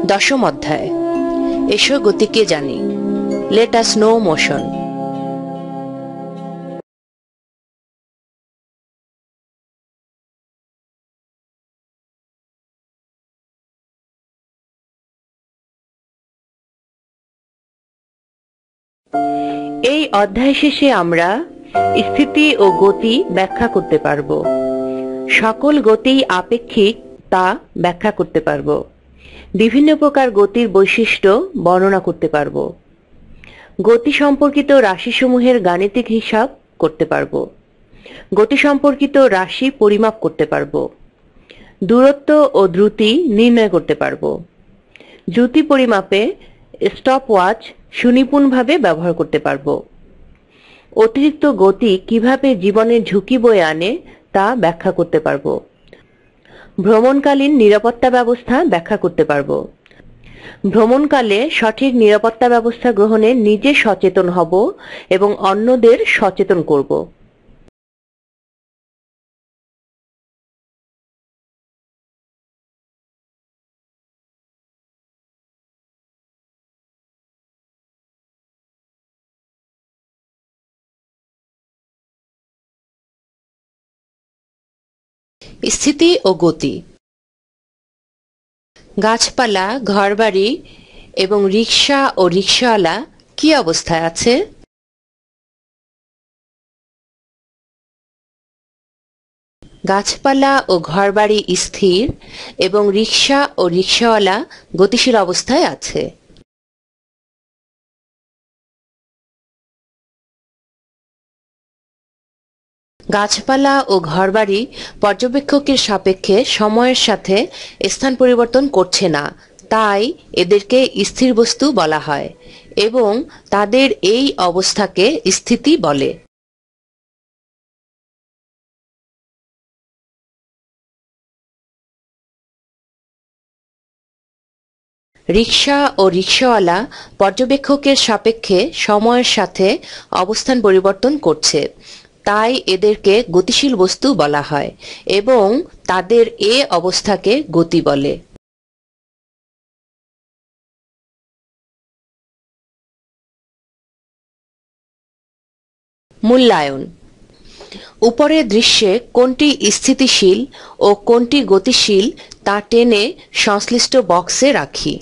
দশম অধ্যায়। এসো গতিকে জানি। Let us no motion. এই অধ্যায় শেষে আমরা স্থিতি ও গতি ব্যাখ্যা করতে পারব। সকল গতি আপেক্ষিক তা ব্যাখ্যা করতে পারব। বিভিন্ন প্রকার গতির বৈশিষ্ট্য বর্ণনা করতে পারব। গতি সম্পর্কিত রাশিসমূহের গাণিতিক হিসাব করতে পারব। গতি সম্পর্কিত রাশি পরিমাপ করতে পারব। দূরত্ব ও দ্রুতি নির্ণয় করতে পারব। দ্রুতি পরিমাপে স্টপওয়াচ সুনিপুণভাবে ব্যবহার করতে পারব। অতিরিক্ত গতি কিভাবে জীবনের ঝুঁকি বয়ে আনে তা ব্যাখ্যা করতে পারব। ভ্রমণকালীন নিরাপত্তা ব্যবস্থা ব্যাখ্যা করতে পারব। ভ্রমণকালে সঠিক নিরাপত্তা ব্যবস্থা গ্রহণে নিজে সচেতন হব এবং অন্যদের সচেতন করব। স্থিতি ও গতি। গাছপালা, ঘরবাড়ি এবং রিকশা ও রিকশাওয়ালা কি অবস্থায় আছে? গাছপালা ও ঘরবাড়ি স্থির এবং রিকশা ও রিকশাওয়ালা গতিশীল অবস্থায় আছে। গাছপালা ও ঘরবাড়ি পর্যবেক্ষকের সাপেক্ষে সময়ের সাথে স্থান পরিবর্তন করছে না, তাই এদেরকে স্থির বস্তু বলা হয় এবং তাদের এই অবস্থাকে স্থিতি বলে। রিকশা ও রিকশাওয়ালা পর্যবেক্ষকের সাপেক্ষে সময়ের সাথে অবস্থান পরিবর্তন করছে, তাই এদেরকে গতিশীল বস্তু বলা হয় এবং তাদের এ অবস্থাকে গতি বলে। মূল্যায়ন। উপরের দৃশ্যে কোনটি স্থিতিশীল ও কোনটি গতিশীল তা টেনে সংশ্লিষ্ট বক্সে রাখি।